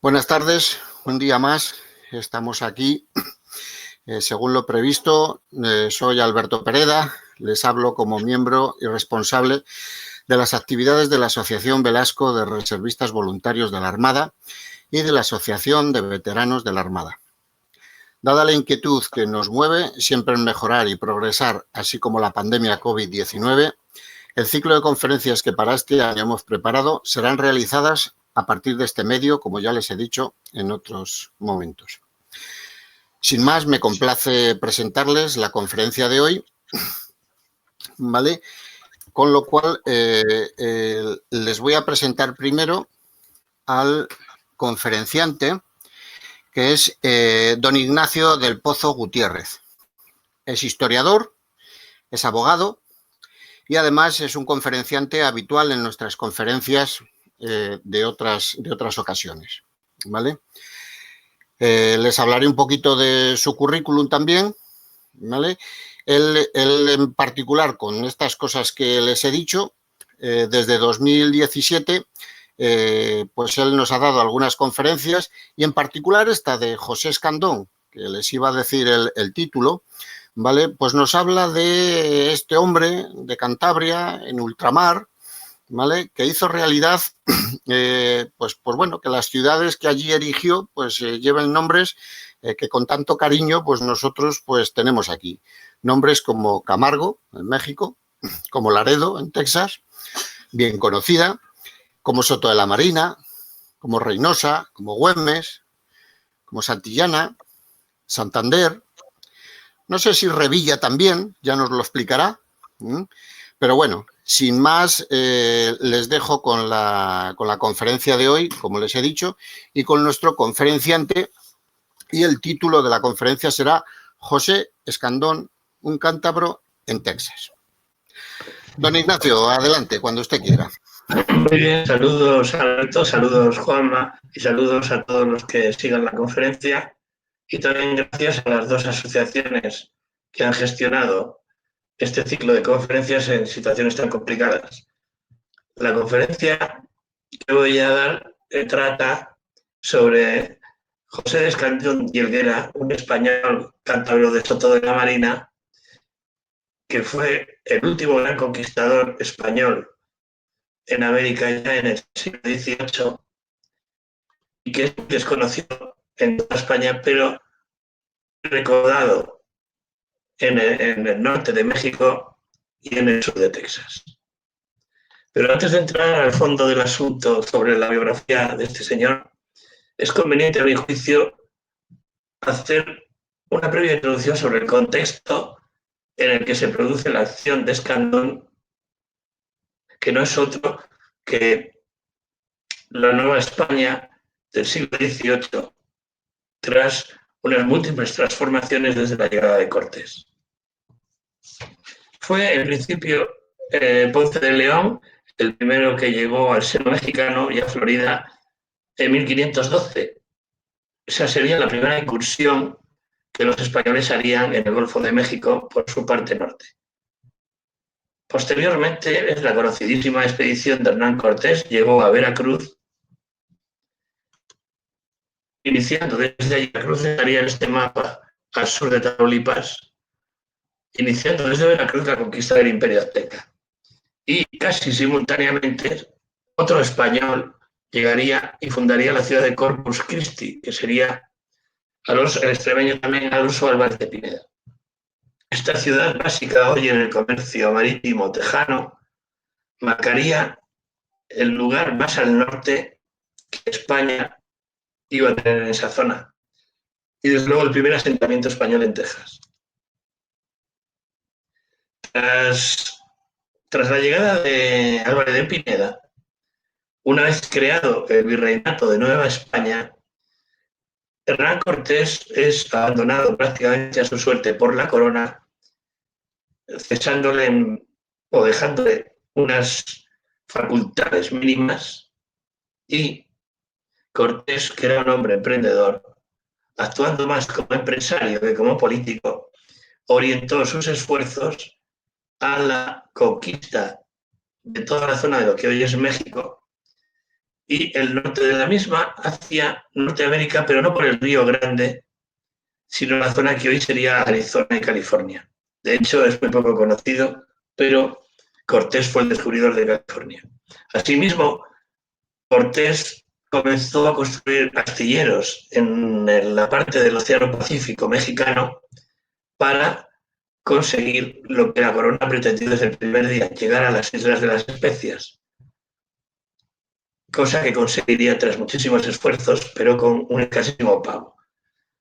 Buenas tardes, un día más. Estamos aquí. Según lo previsto, soy Alberto Pereda. Les hablo como miembro y responsable de las actividades de la Asociación Velasco de Reservistas Voluntarios de la Armada y de la Asociación de Veteranos de la Armada. Dada la inquietud que nos mueve siempre en mejorar y progresar, así como la pandemia COVID-19, el ciclo de conferencias que para este año hemos preparado serán realizadas a partir de este medio, como ya les he dicho en otros momentos. Sin más, me complace presentarles la conferencia de hoy, ¿vale? Con lo cual, les voy a presentar primero al conferenciante, que es don Ignacio del Pozo Gutiérrez. Es historiador, es abogado y además es un conferenciante habitual en nuestras conferencias de otras ocasiones, ¿vale? Les hablaré un poquito de su currículum también, ¿vale? Él en particular, con estas cosas que les he dicho, desde 2017, pues él nos ha dado algunas conferencias y en particular esta de José Escandón, que les iba a decir el título, ¿vale? Pues nos habla de este hombre de Cantabria, en ultramar, ¿vale? Que hizo realidad, pues bueno, que las ciudades que allí erigió, pues lleven nombres que con tanto cariño, pues nosotros pues tenemos aquí. Nombres como Camargo, en México, como Laredo, en Texas, bien conocida, como Soto de la Marina, como Reynosa, como Güemes, como Santillana, Santander. No sé si Revilla también, ya nos lo explicará. Pero bueno, sin más, les dejo con la conferencia de hoy, como les he dicho, y con nuestro conferenciante. Y el título de la conferencia será José Escandón, un cántabro en Texas. Don Ignacio, adelante, cuando usted quiera. Muy bien, saludos Alberto, saludos Juanma y saludos a todos los que sigan la conferencia y también gracias a las dos asociaciones que han gestionado este ciclo de conferencias en situaciones tan complicadas. La conferencia que voy a dar trata sobre José de Escandón y Helguera, un español cántabro de Soto de la Marina, que fue el último gran conquistador español en América ya en el siglo XVIII y que es desconocido en toda España, pero recordado en el norte de México y en el sur de Texas. Pero antes de entrar al fondo del asunto sobre la biografía de este señor, es conveniente, a mi juicio, hacer una previa introducción sobre el contexto en el que se produce la acción de Escandón, que no es otro que la Nueva España del siglo XVIII, tras unas múltiples transformaciones desde la llegada de Cortés. Fue, en principio, Ponce de León el primero que llegó al seno mexicano y a Florida en 1512. Esa sería la primera incursión que los españoles harían en el Golfo de México por su parte norte. Posteriormente, es la conocidísima expedición de Hernán Cortés llegó a Veracruz, iniciando desde allí. Veracruz estaría en este mapa al sur de Tamaulipas, iniciando desde Veracruz la conquista del Imperio Azteca. Y casi simultáneamente, otro español llegaría y fundaría la ciudad de Corpus Christi, que sería el extremeño también Alonso Álvarez de Pineda. Esta ciudad básica hoy en el comercio marítimo tejano marcaría el lugar más al norte que España iba a tener en esa zona. Y desde luego el primer asentamiento español en Texas. Tras la llegada de Álvarez de Pineda, una vez creado el virreinato de Nueva España, Hernán Cortés es abandonado prácticamente a su suerte por la corona, cesándole o dejándole unas facultades mínimas, y Cortés, que era un hombre emprendedor, actuando más como empresario que como político, orientó sus esfuerzos a la conquista de toda la zona de lo que hoy es México y el norte de la misma hacia Norteamérica, pero no por el Río Grande, sino la zona que hoy sería Arizona y California. De hecho, es muy poco conocido, pero Cortés fue el descubridor de California. Asimismo, Cortés comenzó a construir astilleros en la parte del Océano Pacífico mexicano para conseguir lo que la corona pretendió desde el primer día, llegar a las Islas de las Especias, cosa que conseguiría tras muchísimos esfuerzos, pero con un escasísimo pago.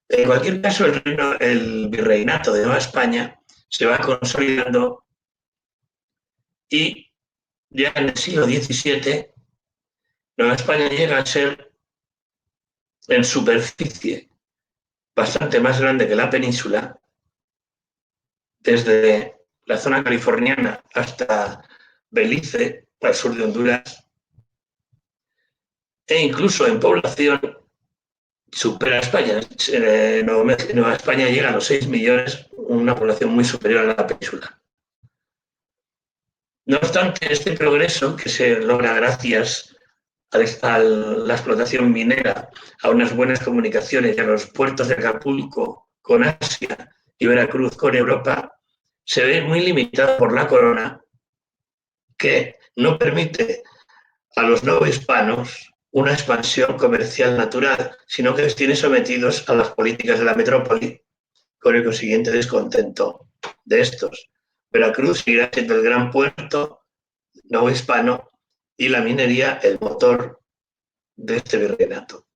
En cualquier caso, el virreinato de Nueva España se va consolidando y ya en el siglo XVII Nueva España llega a ser en superficie bastante más grande que la península, desde la zona californiana hasta Belice, al sur de Honduras, e incluso en población supera a España. Nueva España llega a los 6 millones, una población muy superior a la península. No obstante, este progreso que se logra gracias a la explotación minera, a unas buenas comunicaciones y a los puertos de Acapulco con Asia y Veracruz con Europa, se ve muy limitado por la corona, que no permite a los novohispanos una expansión comercial natural, sino que les tiene sometidos a las políticas de la metrópoli, con el consiguiente descontento de estos. Veracruz seguirá siendo el gran puerto novohispano y la minería el motor de este virreinato.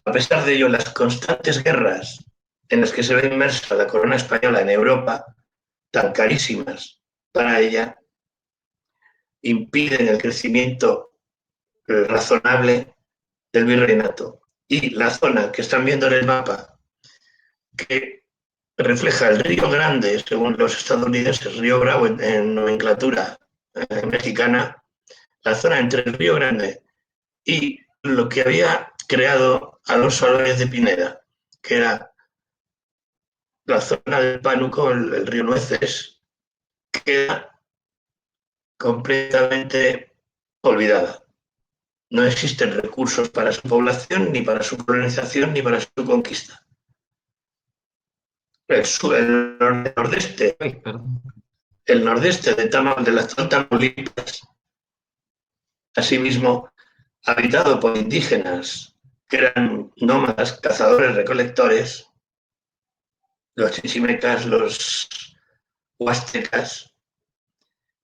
A pesar de ello, las constantes guerras en las que se ve inmersa la corona española en Europa, tan carísimas para ella, impiden el crecimiento razonable del virreinato. Y la zona que están viendo en el mapa, que refleja el Río Grande, según los estadounidenses, Río Bravo en nomenclatura mexicana, la zona entre el Río Grande y lo que había creado Alonso Álvarez de Pineda, que era la zona del Pánuco, el río Nueces, queda completamente olvidada. No existen recursos para su población, ni para su colonización, ni para su conquista. El nordeste, el nordeste de la zona Tamaulipas, asimismo, habitado por indígenas que eran nómadas, cazadores, recolectores, los chichimecas, los huastecas,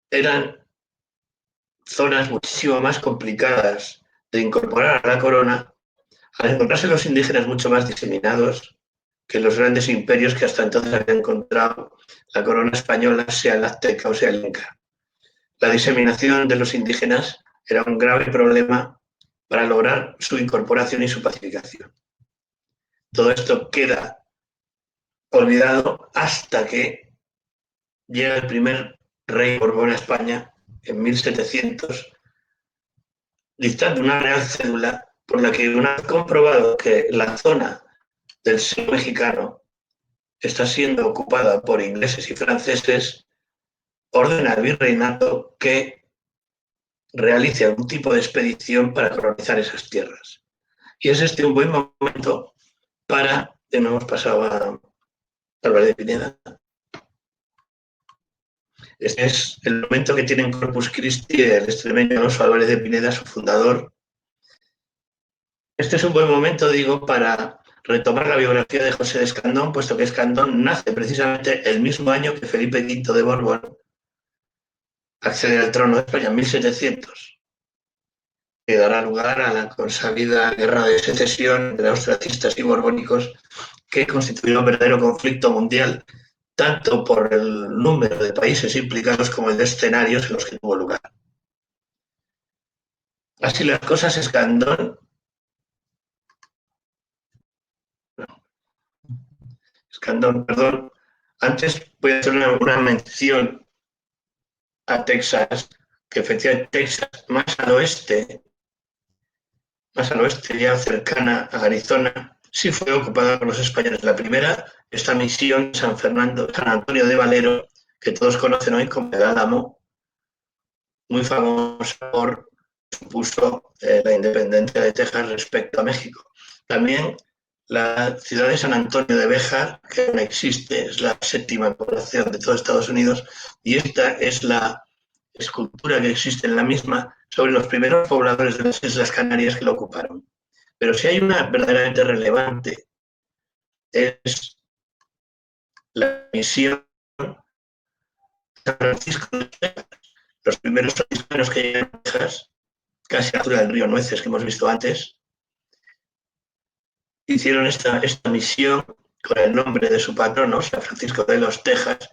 eran zonas muchísimo más complicadas de incorporar a la corona, al encontrarse los indígenas mucho más diseminados que los grandes imperios que hasta entonces había encontrado la corona española, sea el azteca o sea el inca. La diseminación de los indígenas era un grave problema para lograr su incorporación y su pacificación. Todo esto queda olvidado hasta que llega el primer rey Borbón a España en 1700, dictando una real cédula por la que, una vez comprobado que la zona del sur mexicano está siendo ocupada por ingleses y franceses, ordena al virreinato que realice algún tipo de expedición para colonizar esas tierras. Y es este un buen momento para, de nuevo hemos pasado a Álvarez de Pineda, este es el momento que tiene en Corpus Christi el extremeño Alonso Álvarez de Pineda, su fundador. Este es un buen momento, digo, para retomar la biografía de José de Escandón, puesto que Escandón nace precisamente el mismo año que Felipe V de Borbón accede al trono de España, en 1700, que dará lugar a la consabida guerra de secesión de austracistas y borbónicos, que constituirá un verdadero conflicto mundial, tanto por el número de países implicados como el de escenarios en los que tuvo lugar. Así las cosas, Escandón perdón. Antes voy a hacer una mención a Texas, que efectivamente Texas, más al oeste, ya cercana a Arizona, sí fue ocupada por los españoles. La primera, esta misión San Antonio de Valero, que todos conocen hoy como el Álamo, muy famosa por supuso la independencia de Texas respecto a México. También la ciudad de San Antonio de Béjar, que no existe, es la séptima población de todo Estados Unidos, y esta es la escultura que existe en la misma sobre los primeros pobladores de las Islas Canarias que lo ocuparon. Pero si hay una verdaderamente relevante, es la misión de San Francisco de Texas. Los primeros franciscanos que llegaron a Texas, casi a la altura del río Nueces que hemos visto antes, hicieron esta misión con el nombre de su patrono, San Francisco de los Texas,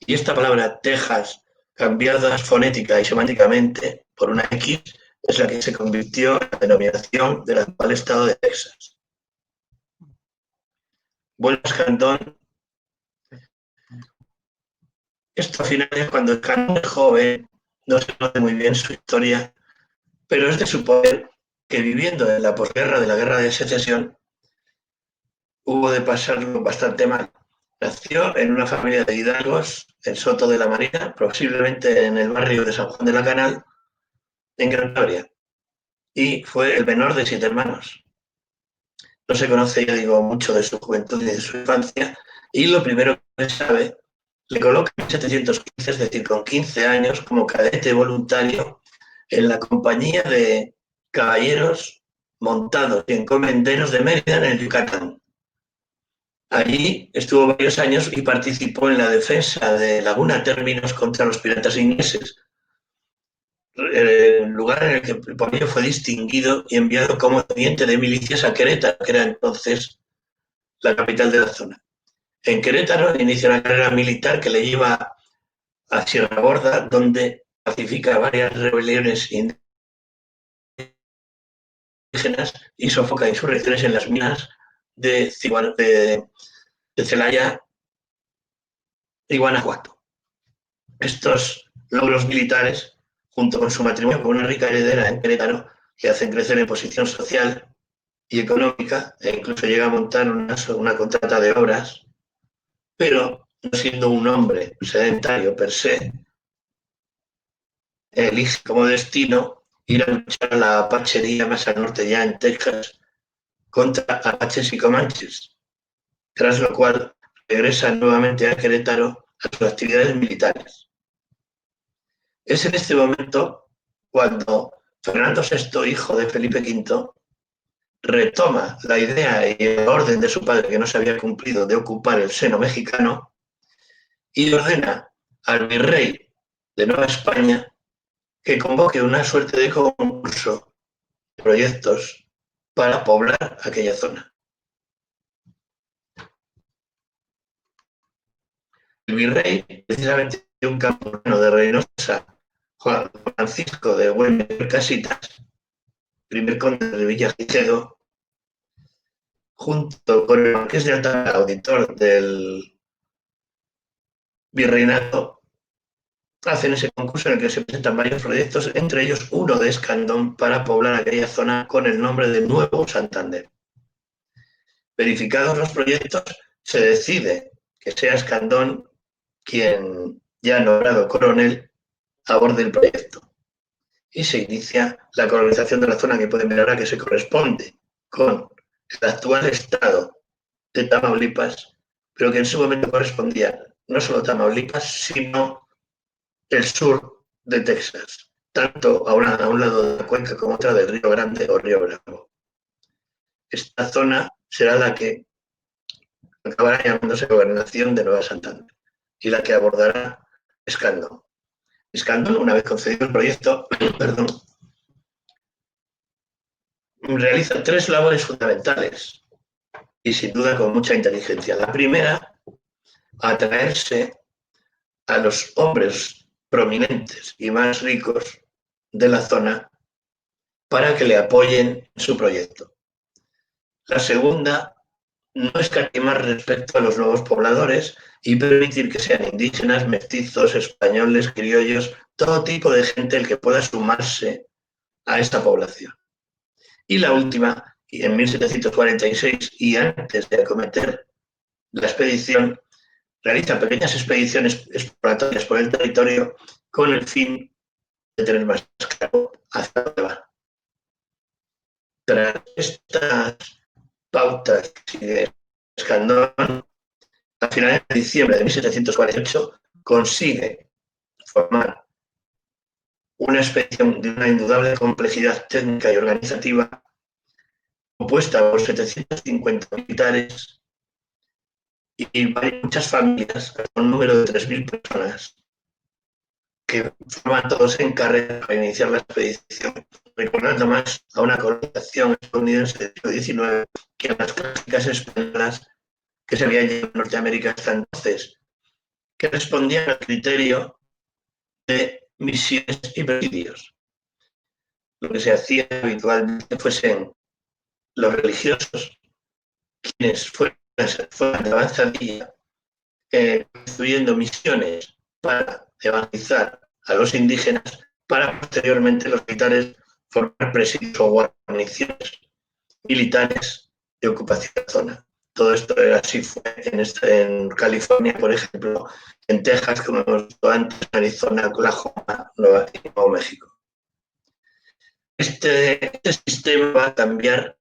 y esta palabra Texas, cambiada fonética y semánticamente por una X, es la que se convirtió en la denominación del actual estado de Texas. Vuelvo a Escandón. Esto al final es cuando Escandón es joven, no se conoce muy bien su historia, pero es de suponer que viviendo en la posguerra de la Guerra de Secesión, hubo de pasarlo bastante mal. Nació en una familia de hidalgos en Soto de la Marina, posiblemente en el barrio de San Juan de la Canal, en Gran Canaria, y fue el menor de 7 hermanos. No se conoce, ya digo, mucho de su juventud y de su infancia, y lo primero que se sabe, le coloca en 1715, es decir, con 15 años, como cadete voluntario en la compañía de caballeros montados y encomenderos de Mérida, en el Yucatán. Allí estuvo varios años y participó en la defensa de Laguna Términos contra los piratas ingleses, el lugar en el que por ello fue distinguido y enviado como teniente de milicias a Querétaro, que era entonces la capital de la zona. En Querétaro inicia una carrera militar que le lleva a Sierra Gorda, donde pacifica varias rebeliones indígenas y sofoca insurrecciones en las minas de Celaya y Guanajuato. Estos logros militares, junto con su matrimonio con una rica heredera en Querétaro, le hacen crecer en posición social y económica, e incluso llega a montar una contrata de obras, pero no siendo un hombre sedentario per se, elige como destino ir a luchar a la apachería más al norte, ya en Texas, contra apaches y comanches, tras lo cual regresa nuevamente a Querétaro a sus actividades militares. Es en este momento cuando Fernando VI, hijo de Felipe V, retoma la idea y el orden de su padre, que no se había cumplido, de ocupar el seno mexicano, y ordena al virrey de Nueva España que convoque una suerte de concurso de proyectos para poblar aquella zona. El virrey, precisamente de un campurano de Reynosa, Juan Francisco de Güemes Casitas, primer conde de Villagigedo, junto con el marqués de Alcalá, auditor del virreinato, hacen ese concurso en el que se presentan varios proyectos, entre ellos uno de Escandón para poblar aquella zona con el nombre de Nuevo Santander. Verificados los proyectos, se decide que sea Escandón quien, ya nombrado coronel, aborde el proyecto. Y se inicia la colonización de la zona que pueden ver ahora, que se corresponde con el actual estado de Tamaulipas, pero que en su momento correspondía no solo a Tamaulipas, sino el sur de Texas, tanto a un lado de la cuenca como otra del Río Grande o Río Bravo. Esta zona será la que acabará llamándose Gobernación de Nueva Santander y la que abordará Escandón. Escandón, una vez concedido el proyecto, realiza 3 labores fundamentales y sin duda con mucha inteligencia. La primera, atraerse a los hombres prominentes y más ricos de la zona para que le apoyen en su proyecto. La segunda, no escatimar respecto a los nuevos pobladores y permitir que sean indígenas, mestizos, españoles, criollos, todo tipo de gente el que pueda sumarse a esta población. Y la última, en 1746, y antes de acometer la expedición, realiza pequeñas expediciones exploratorias por el territorio con el fin de tener más claro hacia dónde va. Tras estas pautas que sigue Escandón, a finales de diciembre de 1748 consigue formar una expedición de una indudable complejidad técnica y organizativa compuesta por 750 militares y muchas familias, con un número de 3.000 personas, que forman todos en carrera para iniciar la expedición, recordando más a una colonización estadounidense del siglo XIX que a las clásicas españolas que se habían llevado a Norteamérica hasta entonces, que respondían al criterio de misiones y presidios. Lo que se hacía habitualmente fuesen los religiosos quienes fueron de avanzadilla construyendo misiones para evangelizar a los indígenas para posteriormente los militares formar presidios o guarniciones militares de ocupación de la zona. Todo esto así fue en California, por ejemplo, en Texas, como hemos visto antes, Arizona, Oklahoma, Nuevo México. Este sistema va a cambiar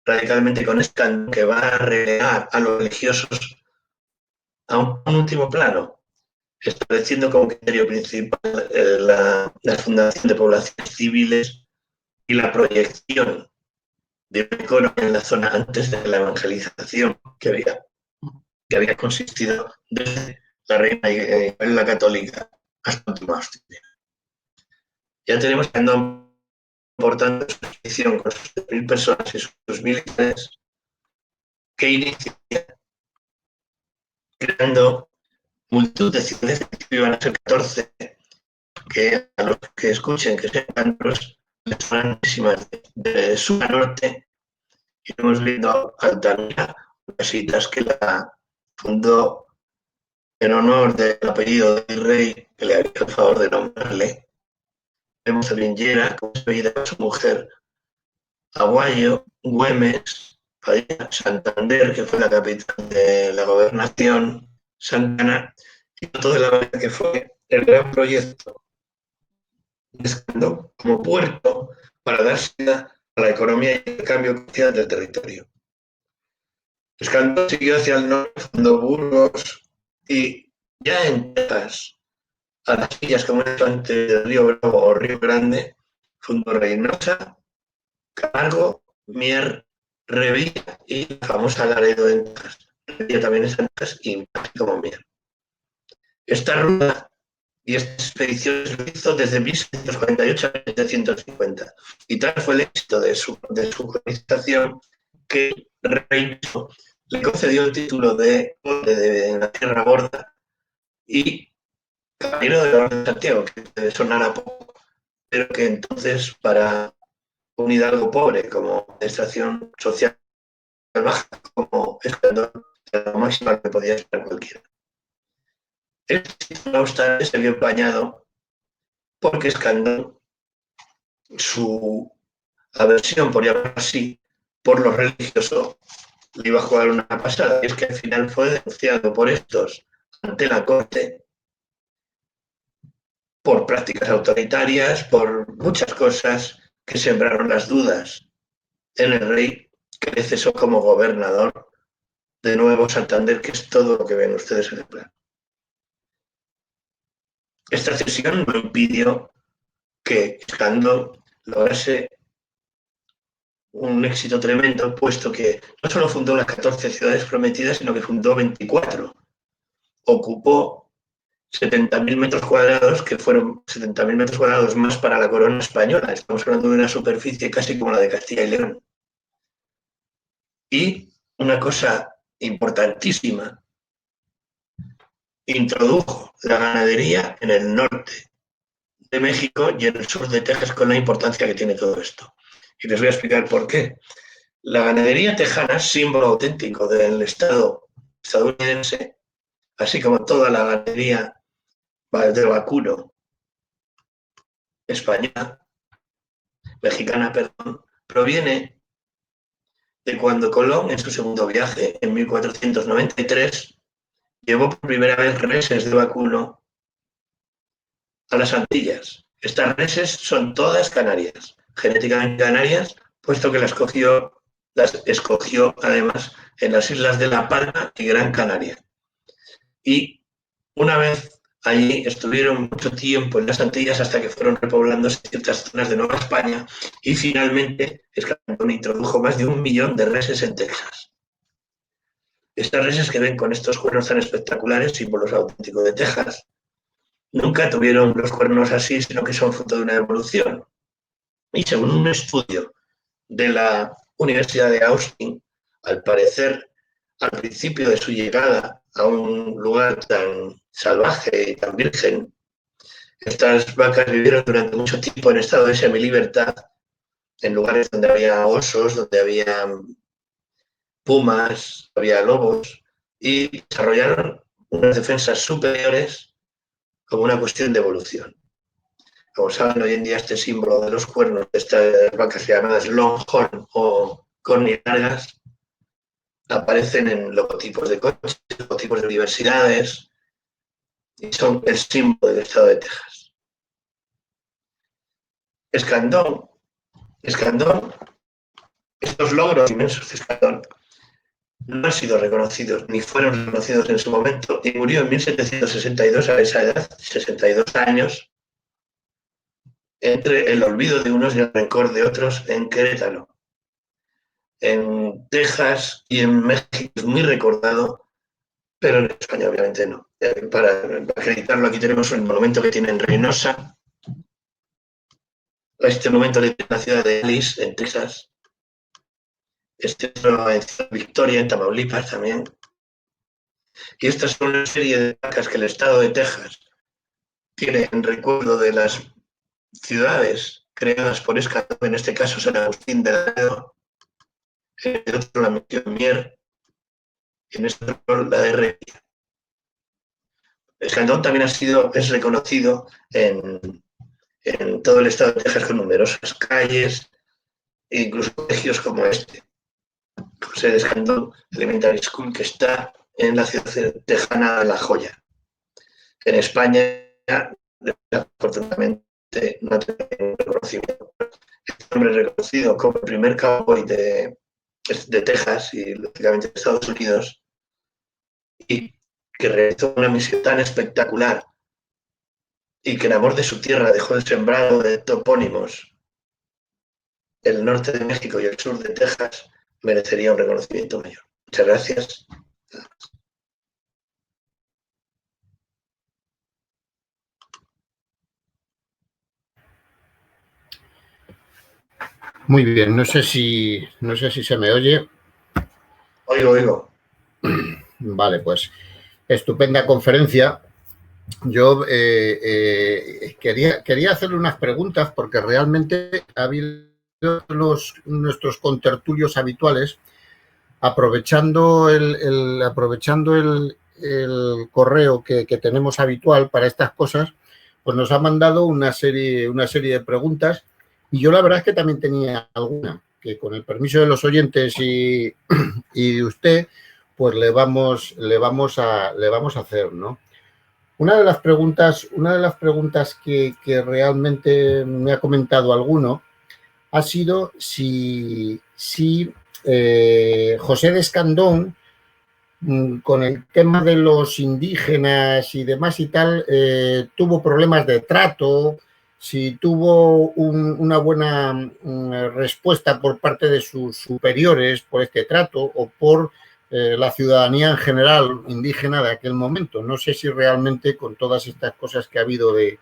radicalmente con Escandón, que va a relegar a los religiosos a un último plano, estableciendo como criterio principal la fundación de poblaciones civiles y la proyección de una economía en la zona antes de la evangelización que había consistido desde la reina Isabel la Católica hasta última hostia. Ya tenemos que por tanto su expedición con sus 3.000 personas y sus militares que inicia creando multitud de ciudades, que iban a ser 14, que a los que escuchen que sean los les suenan muchísimas de sur a norte. Iremos viendo Altamira, casitas que la fundó en honor del apellido del rey que le haría el favor de nombrarle. Vemos a Villera, como se veía a su mujer, Aguayo, Güemes, Santander, que fue la capital de la gobernación, Santana, y toda la manera que fue el gran proyecto de Escandón como puerto para dar salida a la economía y el cambio social del territorio. Escandón siguió hacia el norte, fundó Burgos y ya en Texas, a las villas como es antes del Río Bravo o Río Grande, fundó Reynosa, Camargo, Mier, Revilla y la famosa Laredo en Texas. Revilla también es en Texas y como Mier. Esta ruta y estas expediciones lo hizo desde 1748 a 1750 y tal fue el éxito de su colonización que el rey le concedió el título de conde de la Tierra Gorda y caballero de la Orden de Santiago, que debe sonar a poco, pero que entonces para un hidalgo pobre como extracción social baja, como Escandón, era lo máximo que podía esperar cualquiera. Este título, no obstante, se vio empañado porque Escandón, su aversión, por llamarlo así, por lo religioso, le iba a jugar una pasada, y es que al final fue denunciado por estos ante la corte por prácticas autoritarias, por muchas cosas que sembraron las dudas en el rey, que le cesó como gobernador de Nuevo Santander, que es todo lo que ven ustedes en el plan. Esta cesión no impidió que Escandón lograse un éxito tremendo, puesto que no solo fundó las 14 ciudades prometidas, sino que fundó 24. Ocupó 70.000 metros cuadrados, que fueron 70.000 metros cuadrados más para la corona española. Estamos hablando de una superficie casi como la de Castilla y León. Y una cosa importantísima, introdujo la ganadería en el norte de México y en el sur de Texas, con la importancia que tiene todo esto. Y les voy a explicar por qué. La ganadería tejana, símbolo auténtico del Estado estadounidense, así como toda la ganadería de vacuno española, mexicana, perdón, proviene de cuando Colón, en su segundo viaje, en 1493, llevó por primera vez reses de vacuno a las Antillas. Estas reses son todas canarias, genéticamente canarias, puesto que las escogió además en las islas de La Palma y Gran Canaria. Y una vez allí estuvieron mucho tiempo en las Antillas hasta que fueron repoblándose ciertas zonas de Nueva España y finalmente Escandón introdujo más de 1 millón de reses en Texas. Estas reses que ven con estos cuernos tan espectaculares, símbolos auténticos de Texas, nunca tuvieron los cuernos así, sino que son fruto de una evolución. Y según un estudio de la Universidad de Austin, al parecer, al principio de su llegada a un lugar tan salvaje y tan virgen, estas vacas vivieron durante mucho tiempo en estado de semilibertad, en lugares donde había osos, donde había pumas, había lobos, y desarrollaron unas defensas superiores como una cuestión de evolución. Como saben, hoy en día este símbolo de los cuernos de estas vacas llamadas longhorn o cornilargas aparecen en logotipos de coches, logotipos de universidades y son el símbolo del estado de Texas. Escandón, estos logros inmensos de Escandón no han sido reconocidos ni fueron reconocidos en su momento y murió en 1762 a esa edad, 62 años, entre el olvido de unos y el rencor de otros en Querétaro. En Texas y en México es muy recordado, pero en España obviamente no. Para acreditarlo aquí tenemos el monumento que tiene en Reynosa, este monumento de la ciudad de Alice, en Texas, este otro en Victoria, en Tamaulipas también. Y estas son una serie de placas que el estado de Texas tiene en recuerdo de las ciudades creadas por Escandón, en este caso San Agustín de Laredo, en el otro la misión Mier, y en este otro la de Repia. Escandón también es reconocido en todo el estado de Texas con numerosas calles e incluso colegios como este. José de Escandón Elementary School, que está en la ciudad tejana de La Joya. En España, afortunadamente, no tiene ningún reconocimiento. Este hombre es reconocido como el primer cowboy de Texas y, lógicamente, de Estados Unidos, y que realizó una misión tan espectacular y que en amor de su tierra dejó el sembrado de topónimos. El norte de México y el sur de Texas merecería un reconocimiento mayor. Muchas gracias. Muy bien, no sé si se me oye. Oigo. Vale, pues estupenda conferencia. Yo quería hacerle unas preguntas porque realmente ha habido nuestros contertulios habituales, aprovechando el correo que tenemos habitual para estas cosas, pues nos ha mandado una serie de preguntas y yo la verdad es que también tenía alguna que, con el permiso de los oyentes y de usted, pues le vamos a hacer, ¿no? Una de las preguntas que realmente me ha comentado alguno ha sido si José de Escandón, con el tema de los indígenas y demás y tal, tuvo problemas de trato, si tuvo una buena respuesta por parte de sus superiores por este trato o por la ciudadanía en general indígena de aquel momento. No sé si realmente, con todas estas cosas que ha habido de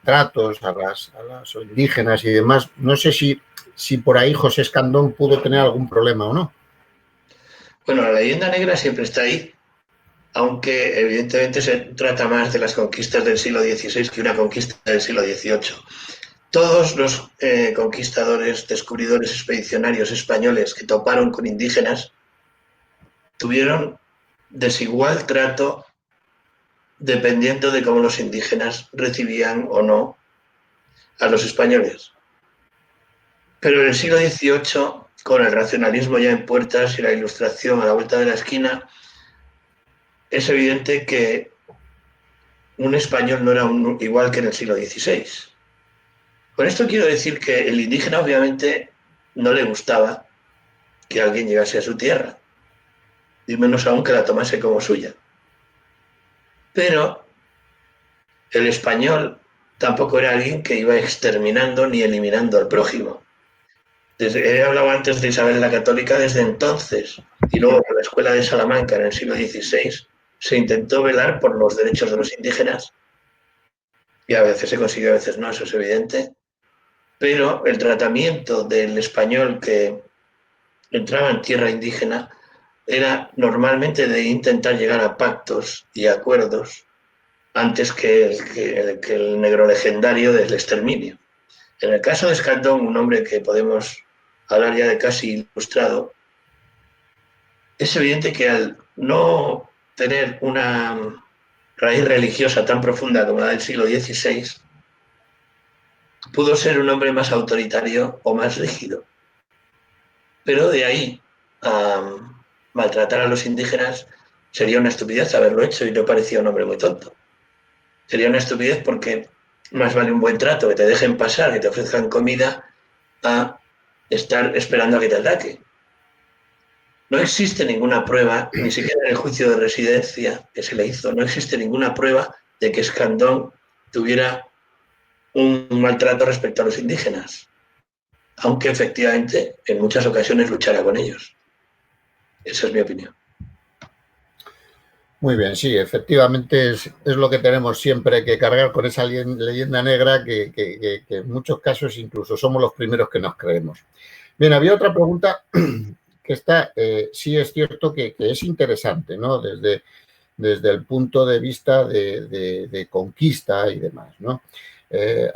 tratos a las indígenas y demás, no sé si por ahí José Escandón pudo tener algún problema o no. Bueno, la leyenda negra siempre está ahí, aunque evidentemente se trata más de las conquistas del siglo XVI que una conquista del siglo XVIII. Todos los conquistadores, descubridores, expedicionarios españoles que toparon con indígenas tuvieron desigual trato dependiendo de cómo los indígenas recibían o no a los españoles. Pero en el siglo XVIII, con el racionalismo ya en puertas y la Ilustración a la vuelta de la esquina, es evidente que un español no era igual que en el siglo XVI. Con esto quiero decir que el indígena obviamente no le gustaba que alguien llegase a su tierra, y menos aún que la tomase como suya. Pero el español tampoco era alguien que iba exterminando ni eliminando al prójimo. He hablado antes de Isabel la Católica. Desde entonces, y luego con la Escuela de Salamanca en el siglo XVI, se intentó velar por los derechos de los indígenas, y a veces se consiguió, a veces no, eso es evidente, pero el tratamiento del español que entraba en tierra indígena era normalmente de intentar llegar a pactos y acuerdos antes que el negro legendario del exterminio. En el caso de Escandón, un hombre que podemos hablar ya de casi ilustrado, es evidente que al no tener una raíz religiosa tan profunda como la del siglo XVI, pudo ser un hombre más autoritario o más rígido. Pero de ahí a maltratar a los indígenas sería una estupidez haberlo hecho, y no parecía un hombre muy tonto. Sería una estupidez porque más vale un buen trato, que te dejen pasar, que te ofrezcan comida, a estar esperando a que te ataque. No existe ninguna prueba, ni siquiera en el juicio de residencia que se le hizo, no existe ninguna prueba de que Escandón tuviera un maltrato respecto a los indígenas, aunque efectivamente en muchas ocasiones luchara con ellos. Esa es mi opinión. Muy bien, sí, efectivamente es lo que tenemos siempre que cargar con esa leyenda negra que en muchos casos incluso somos los primeros que nos creemos. Bien, había otra pregunta que está, sí es cierto que es interesante, ¿no? Desde el punto de vista de conquista y demás, ¿no?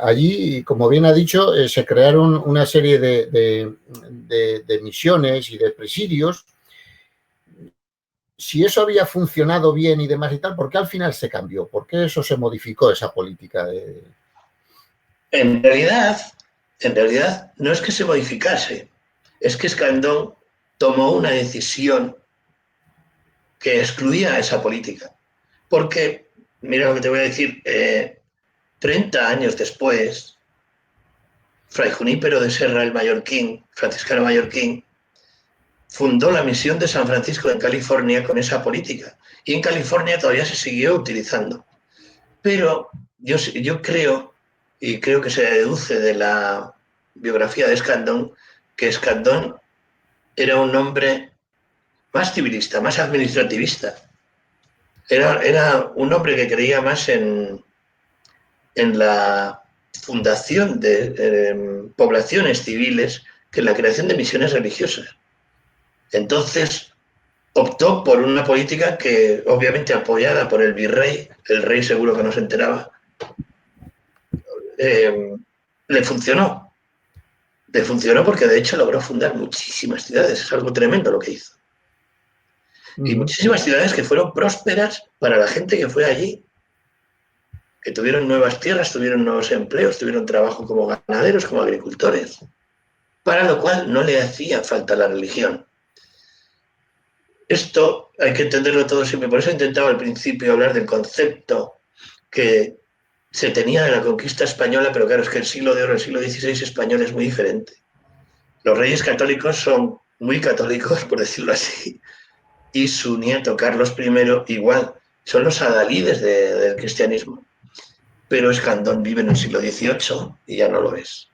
Allí, como bien ha dicho, se crearon una serie de misiones y de presidios. Si eso había funcionado bien y demás y tal, ¿por qué al final se cambió? ¿Por qué eso se modificó, esa política de...? En realidad, no es que se modificase, es que Escandón tomó una decisión que excluía esa política. Porque, mira lo que te voy a decir, 30 años después, Fray Junípero de Serra, el mallorquín, franciscano mallorquín, fundó la misión de San Francisco en California con esa política. Y en California todavía se siguió utilizando. Pero yo creo, y creo que se deduce de la biografía de Escandón, que Escandón era un hombre más civilista, más administrativista. Era un hombre que creía más en la fundación de poblaciones civiles que en la creación de misiones religiosas. Entonces, optó por una política que, obviamente apoyada por el virrey, el rey seguro que no se enteraba, le funcionó. Le funcionó porque de hecho logró fundar muchísimas ciudades. Es algo tremendo lo que hizo. Y muchísimas ciudades que fueron prósperas para la gente que fue allí, que tuvieron nuevas tierras, tuvieron nuevos empleos, tuvieron trabajo como ganaderos, como agricultores, para lo cual no le hacía falta la religión. Esto hay que entenderlo todo siempre. Por eso intentaba al principio hablar del concepto que se tenía de la conquista española, pero claro, es que el siglo de oro, el siglo XVI español es muy diferente. Los reyes católicos son muy católicos, por decirlo así, y su nieto Carlos I igual, son los adalides del cristianismo. Pero Escandón vive en el siglo XVIII y ya no lo es.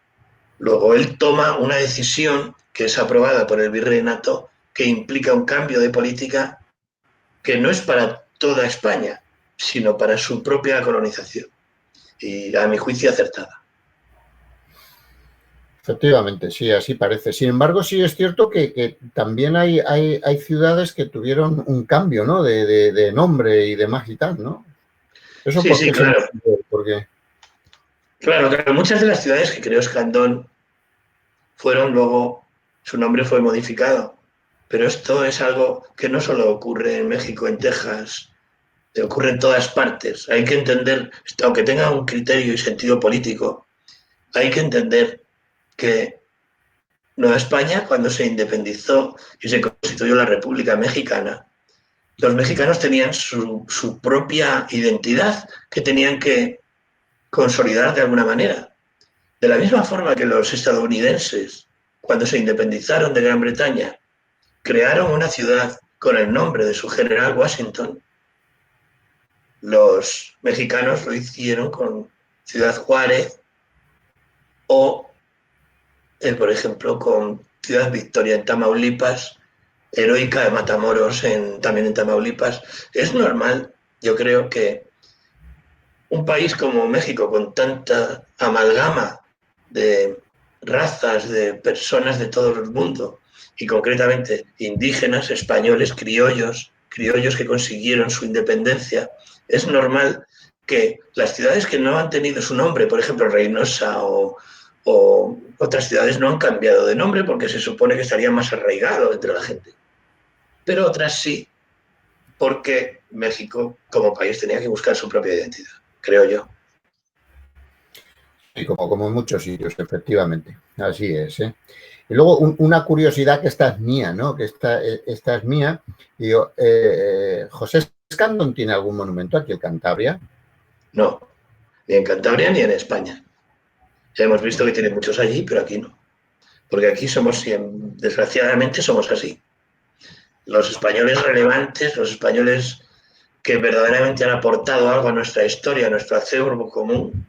Luego él toma una decisión que es aprobada por el virreinato, que implica un cambio de política que no es para toda España, sino para su propia colonización. Y a mi juicio acertada. Efectivamente, sí, así parece. Sin embargo, sí es cierto que también hay ciudades que tuvieron un cambio, ¿no? De nombre y demás y tal, ¿no? ¿Eso Sí, por sí, qué se claro. modificó? ¿Por qué? Claro. Muchas de las ciudades que creó Escandón fueron luego, su nombre fue modificado. Pero esto es algo que no solo ocurre en México, en Texas, ocurre en todas partes. Hay que entender, aunque tenga un criterio y sentido político, hay que entender que Nueva España, cuando se independizó y se constituyó la República Mexicana, los mexicanos tenían su propia identidad que tenían que consolidar de alguna manera. De la misma forma que los estadounidenses, cuando se independizaron de Gran Bretaña, crearon una ciudad con el nombre de su general Washington, los mexicanos lo hicieron con Ciudad Juárez o, por ejemplo, con Ciudad Victoria en Tamaulipas, Heroica de Matamoros también en Tamaulipas. Es normal, yo creo que un país como México, con tanta amalgama de razas, de personas de todo el mundo, y concretamente indígenas, españoles, criollos que consiguieron su independencia, es normal que las ciudades que no han tenido su nombre, por ejemplo Reynosa o otras ciudades, no han cambiado de nombre porque se supone que estarían más arraigados entre la gente. Pero otras sí, porque México como país tenía que buscar su propia identidad, creo yo. Sí, como en muchos sitios, efectivamente. Así es, ¿eh? Y luego una curiosidad, que esta es mía, ¿no? Que esta es mía. Digo, ¿José Escandón tiene algún monumento aquí en Cantabria? No, ni en Cantabria ni en España. Ya hemos visto que tiene muchos allí, pero aquí no. Porque aquí desgraciadamente somos así. Los españoles relevantes, los españoles que verdaderamente han aportado algo a nuestra historia, a nuestro acervo común,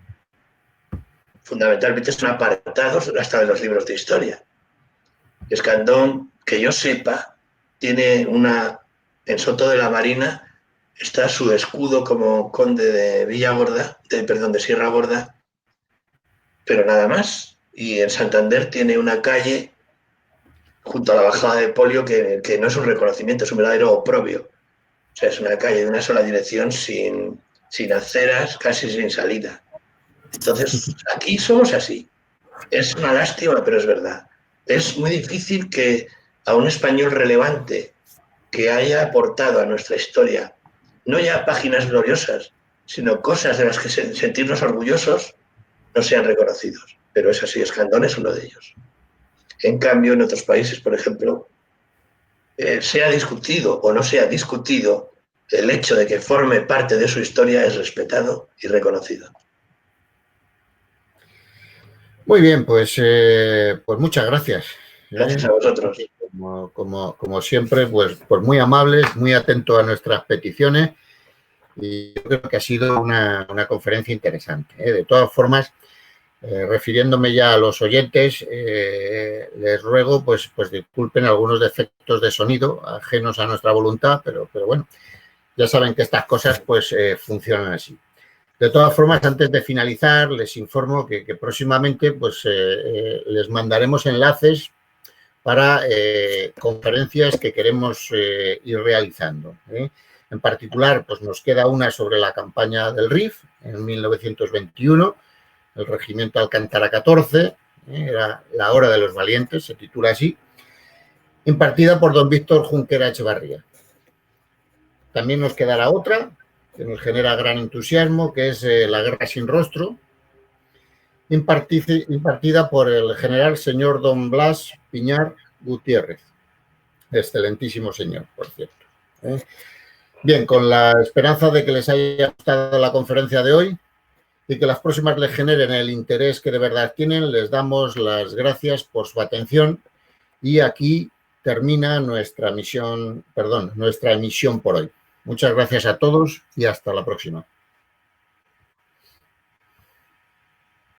fundamentalmente son apartados hasta de los libros de historia. Escandón, que yo sepa, tiene en Soto de la Marina está su escudo como conde de Villagorda, de Sierra Gorda, pero nada más. Y en Santander tiene una calle junto a la bajada de Polio que no es un reconocimiento, es un verdadero oprobio. O sea, es una calle de una sola dirección sin aceras, casi sin salida. Entonces, aquí somos así. Es una lástima, pero es verdad. Es muy difícil que a un español relevante que haya aportado a nuestra historia, no ya páginas gloriosas, sino cosas de las que sentirnos orgullosos, no sean reconocidos. Pero es así, Escandón es uno de ellos. En cambio, en otros países, por ejemplo, sea discutido o no sea discutido, el hecho de que forme parte de su historia es respetado y reconocido. Muy bien, pues muchas gracias. Gracias a vosotros. Como siempre, pues muy amables, muy atentos a nuestras peticiones, y yo creo que ha sido una conferencia interesante. De todas formas, refiriéndome ya a los oyentes, les ruego pues disculpen algunos defectos de sonido ajenos a nuestra voluntad, pero bueno, ya saben que estas cosas pues funcionan así. De todas formas, antes de finalizar, les informo que próximamente pues les mandaremos enlaces para conferencias que queremos ir realizando. En particular, pues nos queda una sobre la campaña del RIF en 1921, el regimiento Alcántara 14, era la hora de los valientes, se titula así, impartida por don Víctor Junquera Echevarría. También nos quedará otra que nos genera gran entusiasmo, que es La guerra sin rostro, impartida por el general señor don Blas Piñar Gutiérrez. Excelentísimo señor, por cierto. Bien, con la esperanza de que les haya gustado la conferencia de hoy y que las próximas les generen el interés que de verdad tienen, les damos las gracias por su atención, y aquí termina nuestra emisión por hoy. Muchas gracias a todos y hasta la próxima.